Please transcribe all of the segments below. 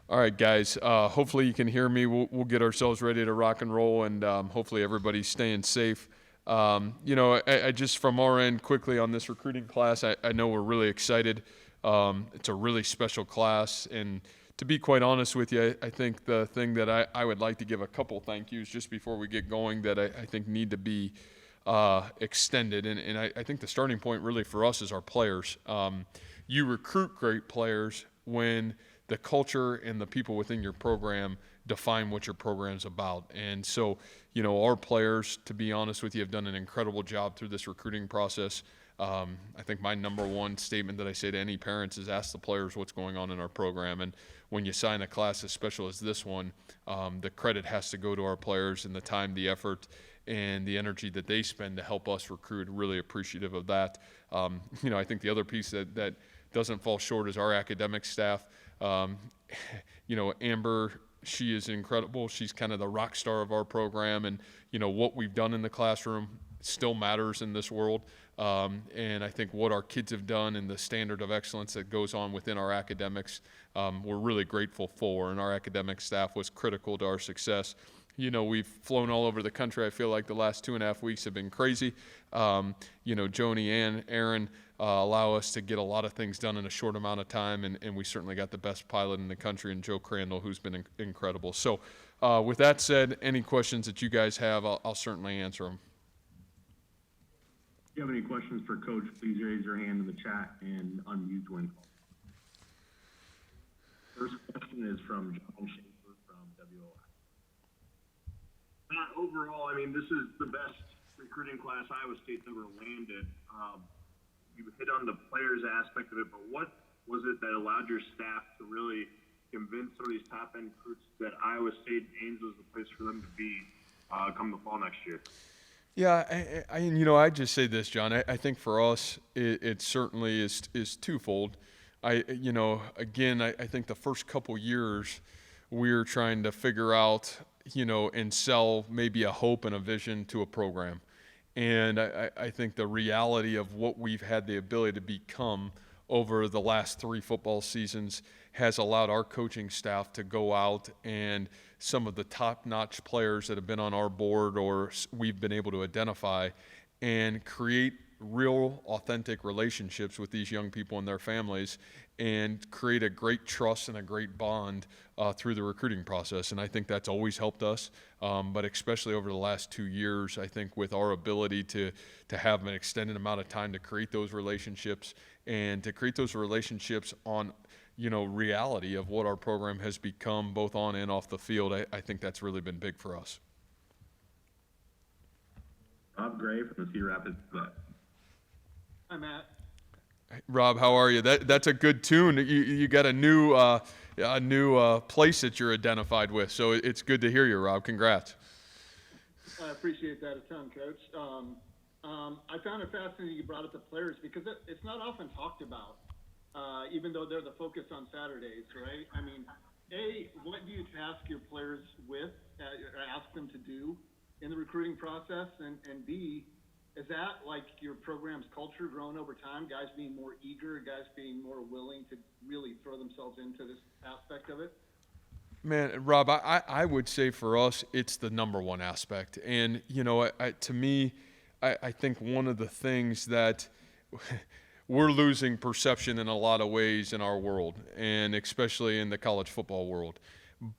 All right, guys. Hopefully you can hear me. We'll get ourselves ready to rock and roll, and hopefully everybody's staying safe. I just from our end, quickly on this recruiting class, I know we're really excited. It's a really special class, and to be quite honest with you, I think the thing that I would like to give a couple thank yous just before we get going that I think need to be extended, and I think the starting point really for us is our players. You recruit great players when the culture and the people within your program define what your program's about. And so, our players, to be honest with you, have done an incredible job through this recruiting process. I think my number one statement that I say to any parents is ask the players what's going on in our program. And when you sign a class as special as this one, the credit has to go to our players and the time, the effort, and the energy that they spend to help us recruit. Really appreciative of that. I think the other piece that doesn't fall short is our academic staff. Amber, she is incredible. She's kind of the rock star of our program, and what we've done in the classroom still matters in this world. And I think what our kids have done and the standard of excellence that goes on within our academics, we're really grateful for, and our academic staff was critical to our success. We've flown all over the country. I feel like the last 2.5 weeks have been crazy. Joni and Aaron allow us to get a lot of things done in a short amount of time, and we certainly got the best pilot in the country in Joe Crandall, who's been incredible. So with that said, any questions that you guys have, I'll certainly answer them. If you have any questions for Coach, please raise your hand in the chat and unmute when called. First question is from John Schaefer from WOI. Overall, this is the best recruiting class Iowa State's ever landed. You hit on the players aspect of it, but what was it that allowed your staff to really convince some of these top-end recruits that Iowa State Ames was the place for them to be come the fall next year? Yeah, I just say this, John. I think for us, it certainly is twofold. I think the first couple years, we're trying to figure out, and sell maybe a hope and a vision to a program. And I think the reality of what we've had the ability to become over the last 3 football seasons has allowed our coaching staff to go out and some of the top-notch players that have been on our board or we've been able to identify and create real, authentic relationships with these young people and their families and create a great trust and a great bond through the recruiting process. And I think that's always helped us, but especially over the last 2 years, I think with our ability to have an extended amount of time to create those relationships and to create those relationships on reality of what our program has become both on and off the field, I think that's really been big for us. Rob Gray from the Cedar Rapids. Hi, Matt. Hey, Rob, how are you? That's a good tune. You got a new place that you're identified with, so it's good to hear you, Rob. Congrats. I appreciate that a ton, Coach. I found it fascinating you brought up the players because it's not often talked about, even though they're the focus on Saturdays, right? A, what do you task your players with, or ask them to do in the recruiting process? And B, is that like your program's culture growing over time, guys being more eager, guys being more willing to really throw themselves into this aspect of it? Man, Rob, I would say for us, it's the number one aspect. And, to me, I think one of the things that we're losing perception in a lot of ways in our world, and especially in the college football world.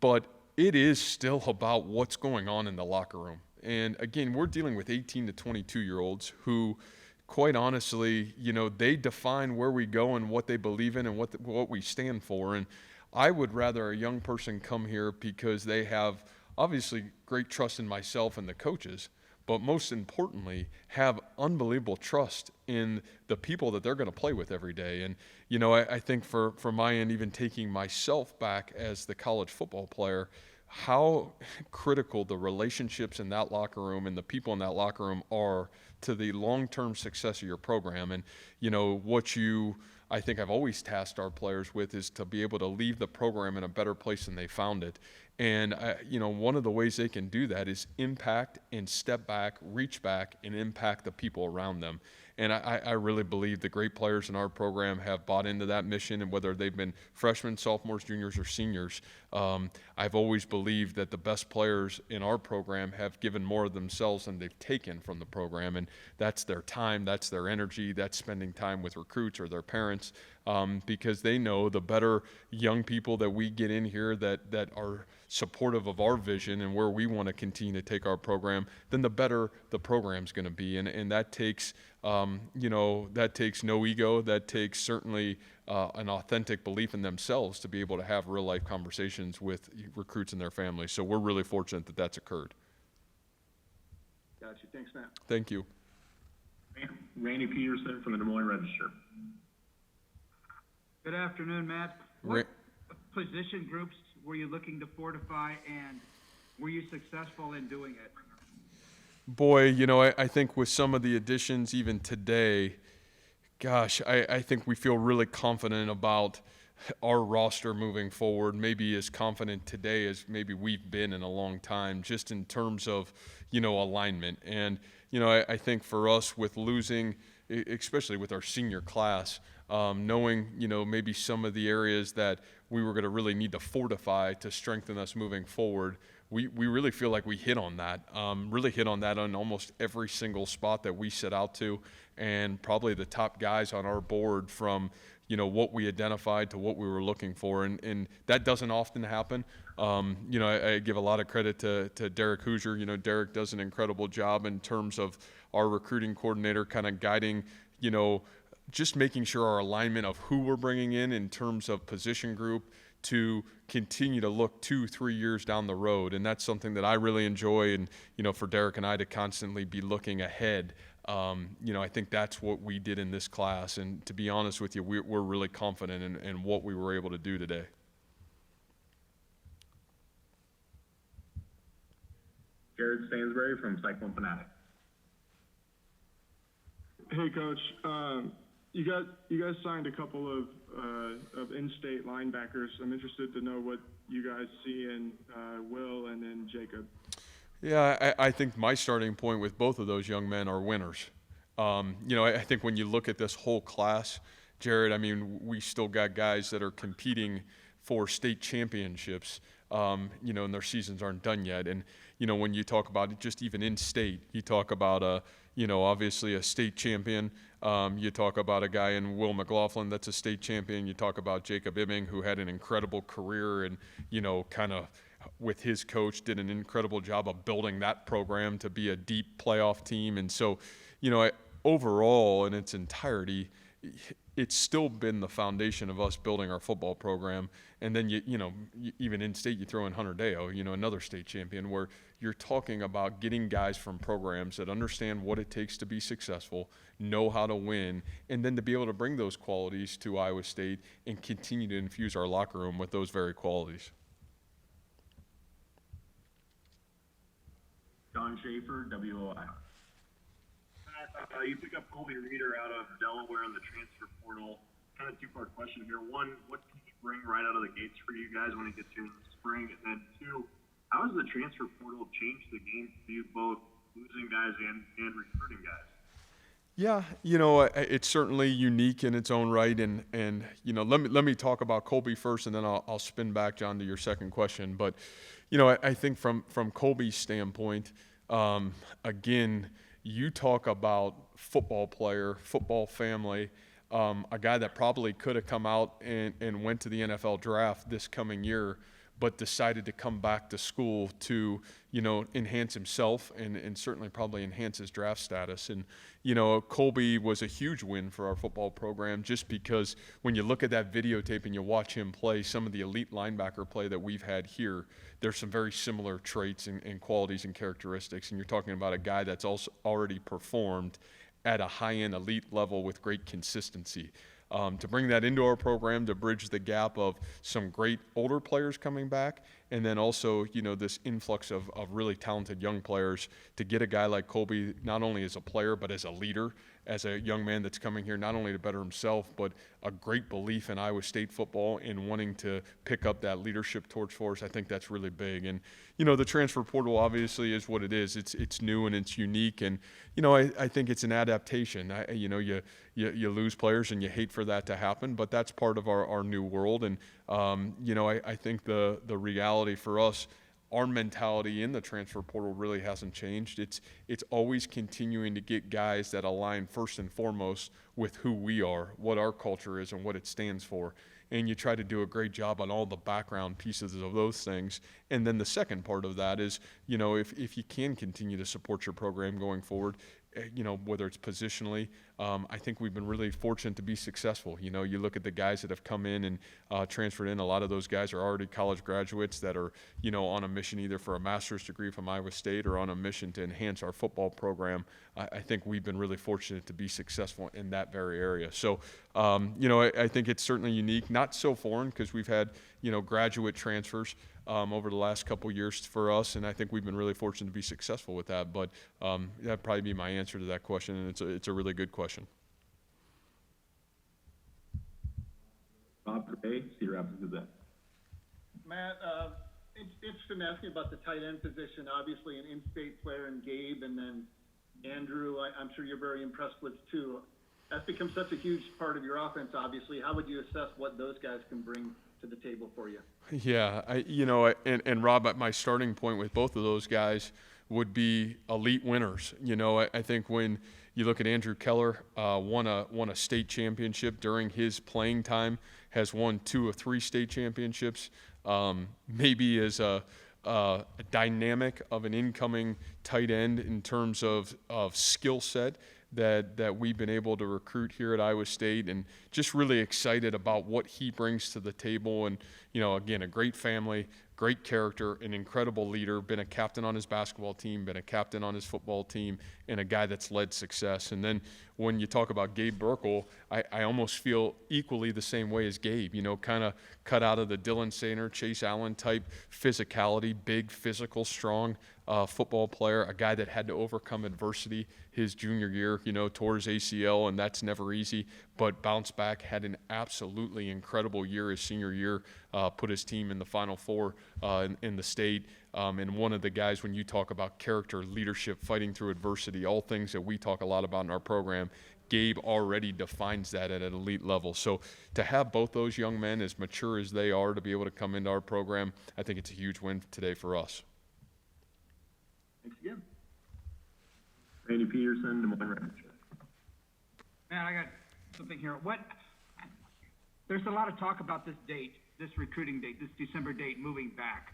But it is still about what's going on in the locker room. And again, we're dealing with 18 to 22-year-olds who, quite honestly, they define where we go and what they believe in and what we stand for. And I would rather a young person come here because they have obviously great trust in myself and the coaches, but most importantly, have unbelievable trust in the people that they're going to play with every day. And, I think for my end, even taking myself back as the college football player, how critical the relationships in that locker room and the people in that locker room are to the long-term success of your program. And, what I think I've always tasked our players with is to be able to leave the program in a better place than they found it. And, one of the ways they can do that is impact and step back, reach back, and impact the people around them. And I really believe the great players in our program have bought into that mission, and whether they've been freshmen, sophomores, juniors, or seniors, I've always believed that the best players in our program have given more of themselves than they've taken from the program, and that's their time, that's their energy, that's spending time with recruits or their parents, because they know the better young people that we get in here that are supportive of our vision and where we want to continue to take our program, then the better the program's going to be. And that takes, that takes no ego. That takes certainly an authentic belief in themselves to be able to have real life conversations with recruits and their families. So we're really fortunate that that's occurred. Gotcha. Thanks, Matt. Thank you. Randy Peterson from the Des Moines Register. Good afternoon, Matt. What position groups were you looking to fortify, and were you successful in doing it? Boy, I think with some of the additions even today, gosh, I think we feel really confident about our roster moving forward, maybe as confident today as maybe we've been in a long time, just in terms of, alignment. And, I think for us with losing, especially with our senior class, knowing, maybe some of the areas that we were going to really need to fortify to strengthen us moving forward, we really feel like we hit on that, on almost every single spot that we set out to, and probably the top guys on our board from, what we identified to what we were looking for. And that doesn't often happen. I give a lot of credit to Derek Hoosier. Derek does an incredible job in terms of our recruiting coordinator kind of guiding, just making sure our alignment of who we're bringing in terms of position group to continue to look 2-3 years down the road. And that's something that I really enjoy. And, for Derek and I to constantly be looking ahead, I think that's what we did in this class. And to be honest with you, we're really confident in what we were able to do today. Jared Stansbury from Cyclone Fanatic. Hey, Coach. You guys signed a couple of in-state linebackers. I'm interested to know what you guys see in Will and in Jacob. Yeah, I think my starting point with both of those young men are winners. I think when you look at this whole class, Jared, we still got guys that are competing for state championships, and their seasons aren't done yet. And, when you talk about it, just even in state, you talk about obviously a state champion. You talk about a guy in Will McLaughlin that's a state champion. You talk about Jacob Imming, who had an incredible career and, kind of with his coach did an incredible job of building that program to be a deep playoff team. And so, overall in its entirety, it's still been the foundation of us building our football program. And then, even in state, you throw in Hunter Deo, another state champion, where you're talking about getting guys from programs that understand what it takes to be successful, know how to win, and then to be able to bring those qualities to Iowa State and continue to infuse our locker room with those very qualities. John Schaefer, WOI. You pick up Colby Reeder out of Delaware in the transfer portal. Kind of two-part question here. One, what can he bring right out of the gates for you guys when he gets here in the spring? And then two, how has the transfer portal changed the game for you, both losing guys and recruiting guys? Yeah, it's certainly unique in its own right, and let me talk about Colby first, and then I'll spin back, John, to your second question. But I think from Colby's standpoint, again, you talk about football player, football family, a guy that probably could have come out and went to the NFL draft this coming year, but decided to come back to school to, enhance himself and certainly probably enhance his draft status. And, Colby was a huge win for our football program, just because when you look at that videotape and you watch him play some of the elite linebacker play that we've had here, there's some very similar traits and qualities and characteristics. And you're talking about a guy that's also already performed at a high-end elite level with great consistency. To bring that into our program, to bridge the gap of some great older players coming back, and then also, this influx of really talented young players, to get a guy like Colby not only as a player but as a leader, as a young man that's coming here not only to better himself, but a great belief in Iowa State football and wanting to pick up that leadership torch for us. I think that's really big. And, the transfer portal obviously is what it is. It's new and it's unique. And, I think it's an adaptation. You lose players and you hate for that to happen, but that's part of our new world. And, I think the reality for us, our mentality in the transfer portal really hasn't changed. It's always continuing to get guys that align first and foremost with who we are, what our culture is, and what it stands for. And you try to do a great job on all the background pieces of those things. And then the second part of that is, if you can continue to support your program going forward, whether it's positionally, I think we've been really fortunate to be successful. You look at the guys that have come in and transferred in. A lot of those guys are already college graduates that are, on a mission either for a master's degree from Iowa State or on a mission to enhance our football program. I think we've been really fortunate to be successful in that very area. So, I think it's certainly unique, not so foreign, because we've had, graduate transfers over the last couple years for us, and I think we've been really fortunate to be successful with that. But that'd probably be my answer to that question, and it's a really good question. Rob Gray, Cedar Rapids Gazette. Matt, interested in asking about the tight end position. Obviously, an in-state player in Gabe, and then Andrew, I'm sure you're very impressed with too. That's become such a huge part of your offense, obviously. How would you assess what those guys can bring to the table for you? Yeah, and Rob, my starting point with both of those guys would be elite winners. I think when you look at Andrew Keller, won a state championship during his playing time, has won 2 of 3 state championships, maybe as a dynamic of an incoming tight end in terms of skill set that we've been able to recruit here at Iowa State, and just really excited about what he brings to the table. And, again, a great family, great character, an incredible leader, been a captain on his basketball team, been a captain on his football team, and a guy that's led success. And then when you talk about Gabe Burkle, I almost feel equally the same way as Gabe, kind of cut out of the Dylan Sainer, Chase Allen type physicality, big, physical, strong football player, a guy that had to overcome adversity his junior year, tore his ACL, and that's never easy, but bounced back, had an absolutely incredible year his senior year, put his team in the Final Four in the state, and one of the guys, when you talk about character, leadership, fighting through adversity, all things that we talk a lot about in our program, Gabe already defines that at an elite level. So to have both those young men, as mature as they are, to be able to come into our program, I think it's a huge win today for us. Thanks again. Randy Peterson, Des Moines Register. Man, I got something here. There's a lot of talk about this date, this recruiting date, this December date moving back.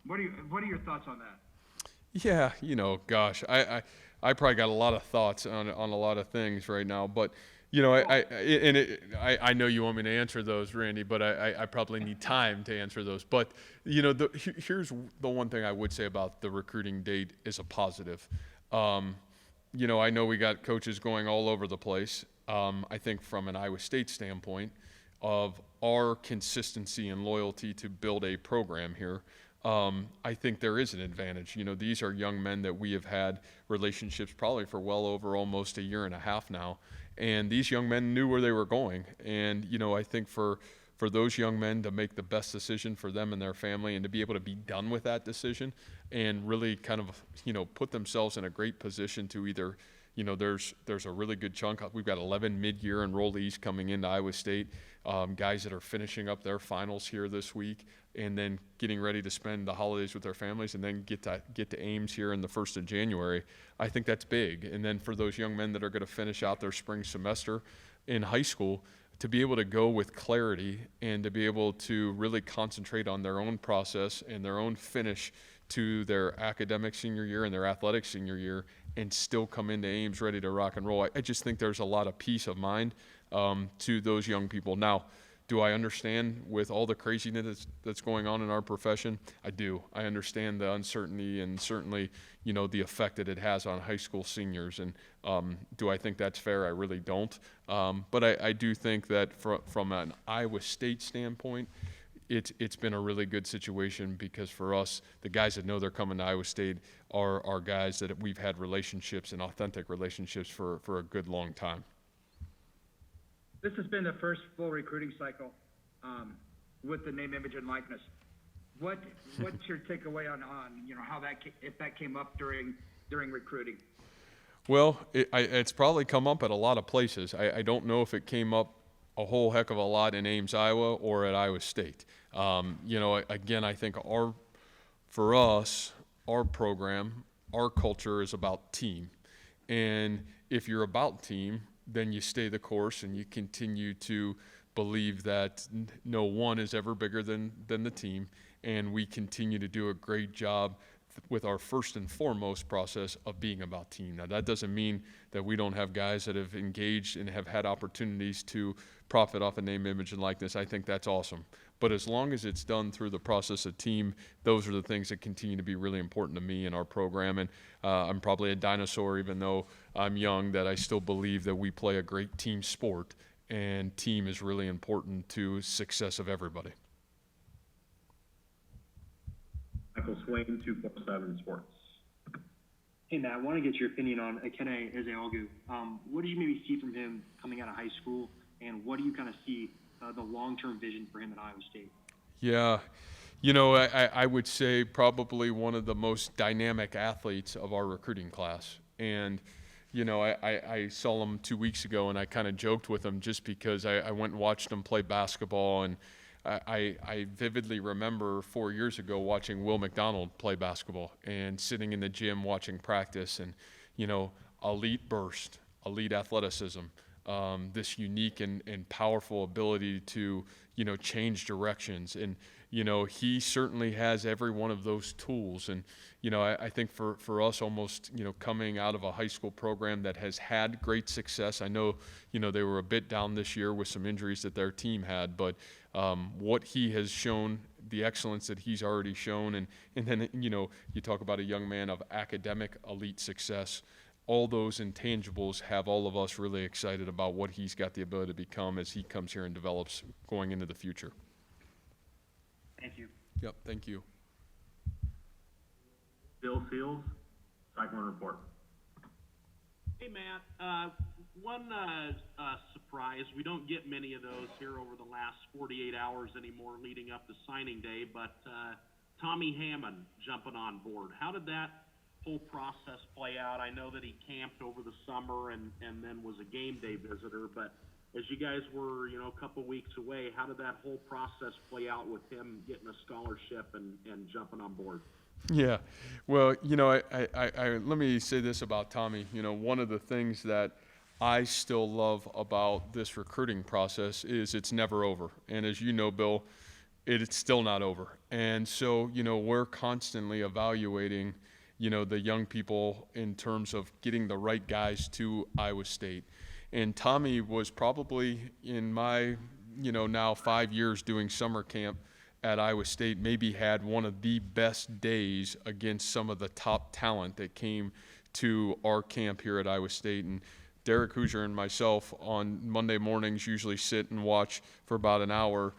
What are your thoughts on that? Yeah, gosh, I probably got a lot of thoughts on a lot of things right now, but I know you want me to answer those, Randy, but I probably need time to answer those. But here's the one thing I would say about the recruiting date is a positive. I know we got coaches going all over the place. I think from an Iowa State standpoint of our consistency and loyalty to build a program here, I think there is an advantage. These are young men that we have had relationships probably for well over almost a year and a half now. And these young men knew where they were going. And, I think for those young men to make the best decision for them and their family and to be able to be done with that decision and really kind of, put themselves in a great position to either, there's a really good chunk. We've got 11 mid-year enrollees coming into Iowa State, guys that are finishing up their finals here this week and then getting ready to spend the holidays with their families and then get to Ames here in the 1st of January. I think that's big. And then for those young men that are going to finish out their spring semester in high school, to be able to go with clarity and to be able to really concentrate on their own process and their own finish to their academic senior year and their athletic senior year and still come into Ames ready to rock and roll. I just think there's a lot of peace of mind to those young people. Now, do I understand with all the craziness that's going on in our profession? I do. I understand the uncertainty and certainly, the effect that it has on high school seniors. And do I think that's fair? I really don't. But I do think that from an Iowa State standpoint, it's been a really good situation because for us, the guys that know they're coming to Iowa State are guys that we've had relationships and authentic relationships for a good long time. This has been the first full recruiting cycle with the name, image, and likeness. What's your takeaway on how if that came up during recruiting? Well, it's probably come up at a lot of places. I don't know if it came up a whole heck of a lot in Ames, Iowa, or at Iowa State. Again, I think for us, our program, our culture is about team. And if you're about team, then you stay the course and you continue to believe that no one is ever bigger than the team. And we continue to do a great job with our first and foremost process of being about team. Now, that doesn't mean that we don't have guys that have engaged and have had opportunities to profit off a name, image, and likeness. I think that's awesome. But as long as it's done through the process of team, those are the things that continue to be really important to me in our program. And I'm probably a dinosaur, even though I'm young, that I still believe that we play a great team sport, and team is really important to success of everybody. Michael Swain, 247 Sports. Hey, Matt, I want to get your opinion on Ekene Ezeogu. What did you maybe see from him coming out of high school, and what do you kind of see the long-term vision for him at Iowa State? Yeah, I would say probably one of the most dynamic athletes of our recruiting class. And, I saw him 2 weeks ago, and I kind of joked with him just because I went and watched him play basketball. And I vividly remember 4 years ago watching Will McDonald play basketball and sitting in the gym watching practice and, elite burst, elite athleticism, this unique and powerful ability to, change directions. And, he certainly has every one of those tools. And, I think for us almost, coming out of a high school program that has had great success, I know, they were a bit down this year with some injuries that their team had, but what he has shown, the excellence that he's already shown, and then, you talk about a young man of academic elite success. All those intangibles have all of us really excited about what he's got the ability to become as he comes here and develops going into the future. Thank you. Yep, thank you. Bill Fields, Cyclone Report. Hey, Matt. One surprise, we don't get many of those here over the last 48 hours anymore leading up to signing day, but Tommy Hammond jumping on board. How did that whole process play out? I know that he camped over the summer and then was a game day visitor, but as you guys were, a couple weeks away, how did that whole process play out with him getting a scholarship and jumping on board? Yeah, well, I let me say this about Tommy. One of the things that I still love about this recruiting process is it's never over. And as you know, Bill, it's still not over. And so, we're constantly evaluating, the young people in terms of getting the right guys to Iowa State. And Tommy was probably in my, now 5 years doing summer camp at Iowa State, maybe had one of the best days against some of the top talent that came to our camp here at Iowa State. And Derek Hoosier and myself on Monday mornings usually sit and watch for about an hour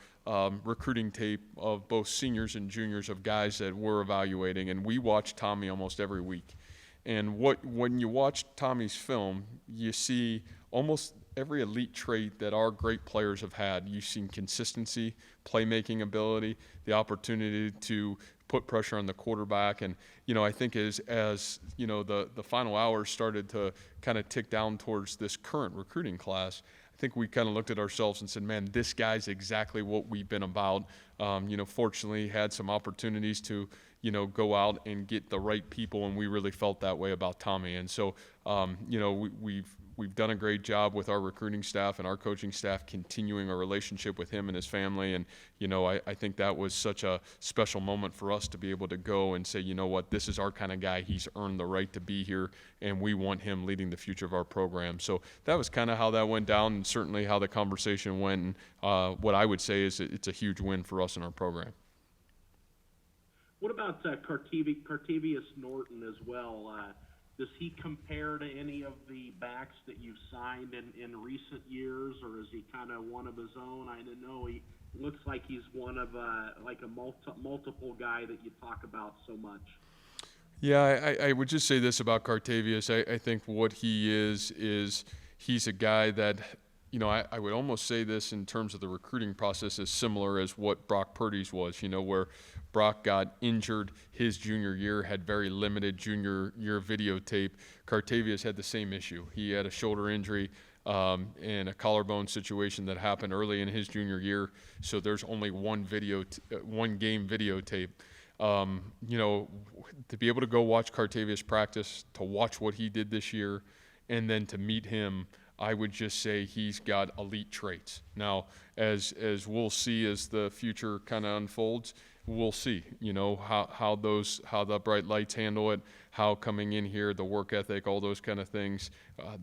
recruiting tape of both seniors and juniors of guys that we're evaluating. And we watch Tommy almost every week. And when you watch Tommy's film, you see almost every elite trait that our great players have had. You've seen consistency, playmaking ability, the opportunity to put pressure on the quarterback. And, I think as the final hours started to kind of tick down towards this current recruiting class, I think we kind of looked at ourselves and said, man, this guy's exactly what we've been about. Fortunately had some opportunities to, go out and get the right people, and we really felt that way about Tommy. And so, we've done a great job with our recruiting staff and our coaching staff continuing a relationship with him and his family. And, I think that was such a special moment for us to be able to go and say, this is our kind of guy. He's earned the right to be here, and we want him leading the future of our program. So that was kind of how that went down, and certainly how the conversation went. And what I would say is it's a huge win for us in our program. What about Cartavius Norton as well? Does he compare to any of the backs that you've signed in recent years, or is he kind of one of his own? I didn't know looks like he's one of like a multiple guy that you talk about so much. Yeah, I would just say this about Cartavius. I think what he is he's a guy that, you know, I would almost say this in terms of the recruiting process is similar as what Brock Purdy's was, you know, where Brock got injured his junior year, had very limited junior year videotape. Cartavius had the same issue. He had a shoulder injury and a collarbone situation that happened early in his junior year, so there's only one game videotape. You know, to be able to go watch Cartavius practice, to watch what he did this year, and then to meet him, I would just say he's got elite traits. Now, as we'll see as the future kind of unfolds, we'll see, you know, how the bright lights handle it, how coming in here, the work ethic, all those kind of things,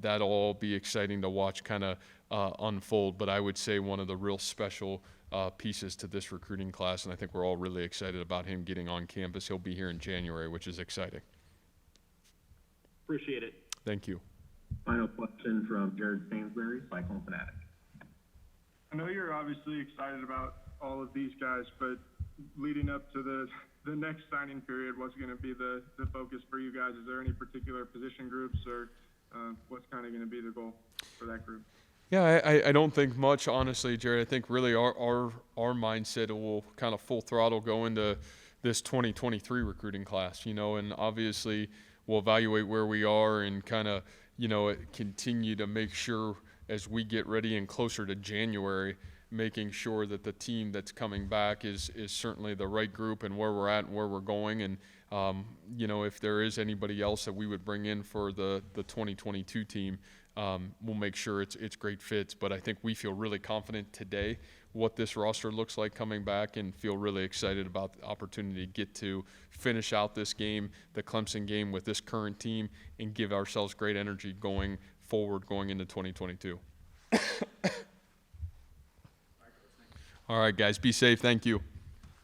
that'll all be exciting to watch kind of unfold. But I would say one of the real special pieces to this recruiting class, and I think we're all really excited about him getting on campus. He'll be here in January, which is exciting. Appreciate it. Thank you. Final question from Jared Sainsbury, Cyclone Fanatic. I know you're obviously excited about all of these guys, but leading up to the next signing period, what's going to be the focus for you guys? Is there any particular position groups, or what's kind of going to be the goal for that group? Yeah, I don't think much, honestly, Jared. I think really our mindset will kind of full throttle go into this 2023 recruiting class, you know, and obviously we'll evaluate where we are and kind of, you know, continue to make sure as we get ready and closer to January, making sure that the team that's coming back is certainly the right group and where we're at and where we're going. And, you know, if there is anybody else that we would bring in for the 2022 team, we'll make sure it's great fits. But I think we feel really confident today what this roster looks like coming back, and feel really excited about the opportunity to get to finish out this game, the Clemson game, with this current team and give ourselves great energy going forward, going into 2022. All right, guys, be safe. Thank you.